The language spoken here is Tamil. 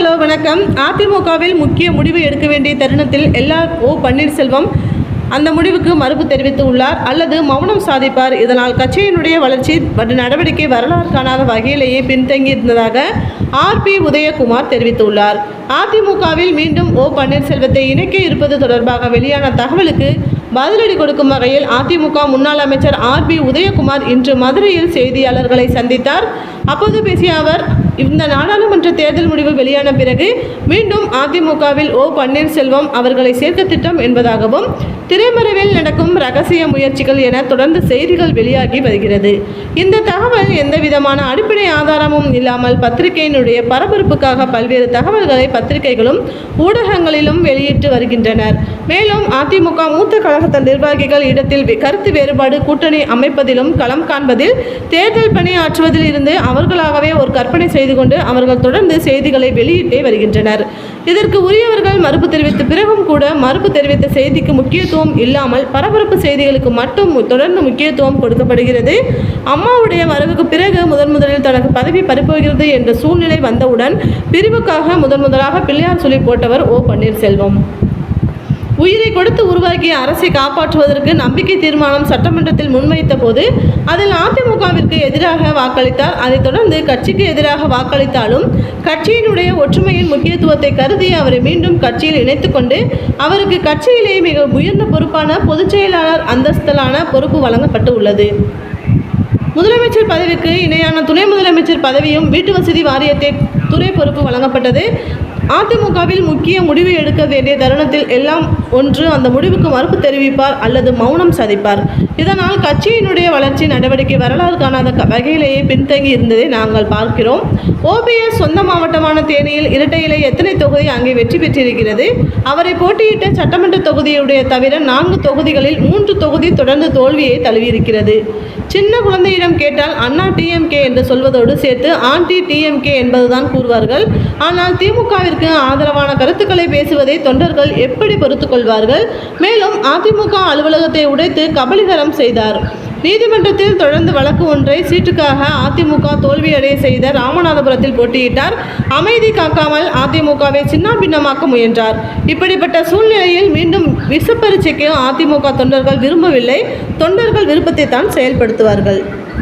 ஹலோ வணக்கம். அதிமுகவில் முக்கிய முடிவு எடுக்க வேண்டிய தருணத்தில் ஓ பன்னீர்செல்வம் அந்த முடிவுக்கு மறுப்பு தெரிவித்து உள்ளார் அல்லது மௌனம் சாதிப்பார். இதனால் கட்சியினுடைய வளர்ச்சி நடவடிக்கை வரலாறு காணாத வகையிலேயே பின்தங்கி இருந்ததாக ஆர்பி உதயகுமார் தெரிவித்துள்ளார். அதிமுகவில் மீண்டும் ஓ பன்னீர்செல்வத்தை இணைக்க இருப்பது தொடர்பாக வெளியான தகவலுக்கு பதிலடி கொடுக்கும் வகையில் அதிமுக முன்னாள் அமைச்சர் ஆர்பி உதயகுமார் இன்று மதுரையில் செய்தியாளர்களை சந்தித்தார். அப்போது பேசிய அவர், இந்த நாடாளுமன்ற தேர்தல் முடிவு வெளியான பிறகு மீண்டும் அதிமுகவில் ஓ பன்னீர்செல்வம் அவர்களை சேர்க்க திட்டம் என்பதாகவும் திரைமறைவில் நடக்கும் ரகசிய முயற்சிகள் என தொடர்ந்து செய்திகள் வெளியாகி வருகிறது. இந்த தகவல் எந்தவிதமான அடிப்படை ஆதாரமும் இல்லாமல் பத்திரிகையினுடைய பரபரப்புக்காக பல்வேறு தகவல்களை பத்திரிகைகளும் ஊடகங்களிலும் வெளியிட்டு வருகின்றனர். மேலும் அதிமுக மூத்த கழக நிர்வாகிகள் இடத்தில் கருத்து வேறுபாடு கூட்டணி அமைப்பதிலும் களம் காண்பதில் தேர்தல் பணி ஆற்றுவதில் இருந்து அவர்களாகவே ஒரு கற்பனை செய்து கொண்டு அவர்கள் தொடர்ந்து செய்திகளை வெளியிட்டே வருகின்றனர். இதற்கு உரியவர்கள் மறுப்பு தெரிவித்த பிறகும் கூட மறுப்பு தெரிவித்த செய்திக்கு முக்கியத்துவம் இல்லாமல் பரபரப்பு செய்திகளுக்கு மட்டும் தொடர்ந்து முக்கியத்துவம் கொடுக்கப்படுகிறது. அம்மாவுடைய மறைவுக்கு பிறகு முதலில் தனக்கு பதவி பறிப்போகிறது என்ற சூழ்நிலை வந்தவுடன் பிரிவுக்காக முதலாக பிள்ளையார் சொல்லி போட்டவர் ஓ பன்னீர்செல்வம். உயிரை கொடுத்து உருவாக்கிய அரசை காப்பாற்றுவதற்கு நம்பிக்கை தீர்மானம் சட்டமன்றத்தில் முன்வைத்த போது அதில் அதிமுகவிற்கு எதிராக வாக்களித்தார். அதைத் தொடர்ந்து கட்சிக்கு எதிராக வாக்களித்தாலும் கட்சியினுடைய ஒற்றுமையின் முக்கியத்துவத்தை கருதி அவரை மீண்டும் கட்சியில் இணைத்துக் கொண்டு அவருக்கு கட்சியிலேயே மிக உயர்ந்த பொறுப்பான பொதுச் செயலாளர் அந்தஸ்திலான பொறுப்பு வழங்கப்பட்டு உள்ளது. முதலமைச்சர் பதவிக்கு இணையான துணை முதலமைச்சர் பதவியும் வீட்டு வசதி வாரியத்தை துறை பொறுப்பு வழங்கப்பட்டது. அதிமுகவில் முக்கிய முடிவு எடுக்க வேண்டிய தருணத்தில் எல்லாம் ஒன்று அந்த முடிவுக்கு மறுப்பு தெரிவிப்பார் அல்லது மௌனம் சாதிப்பார். இதனால் கட்சியினுடைய வளர்ச்சி நடவடிக்கை வரலாறு காணாத வகையிலேயே பின்தங்கி இருந்ததை நாங்கள் பார்க்கிறோம். ஓபிஎஸ் சொந்த மாவட்டமான தேனியில் இரட்டை இலை எத்தனை தொகுதி அங்கே வெற்றி பெற்றிருக்கிறது. அவரை போட்டியிட்ட சட்டமன்ற தொகுதியுடைய தவிர 4 தொகுதிகளில் 3 தொகுதி தொடர்ந்து தோல்வியை தழுவியிருக்கிறது. சின்ன குழந்தையிடம் கேட்டால் அண்ணா டிஎம்கே என்று சொல்வதோடு சேர்த்து ஆன்டி டிஎம்கே என்பதுதான் கூறுவார்கள். ஆனால் திமுகவிற்கு ஆதரவான கருத்துக்களை பேசுவதை தொண்டர்கள் எப்படி பொறுத்து கொள்வார்கள்? மேலும் அதிமுக அலுவலகத்தை உடைத்து கபலீகரம் செய்தார். நீதிமன்றத்தில் தொடர்ந்து வழக்கு ஒன்றை சீட்டுக்காக அதிமுக தோல்வியடைய செய்த ராமநாதபுரத்தில் போட்டியிட்டார். அமைதி காக்காமல் அதிமுகவை சின்னாபின்னமாக்க முயன்றார். இப்படிப்பட்ட சூழ்நிலையில் மீண்டும் விஷப்பரீட்சைக்கு அதிமுக தொண்டர்கள் விரும்பவில்லை. தொண்டர்கள் விருப்பத்தை தான் செயல்படுத்துவார்கள்.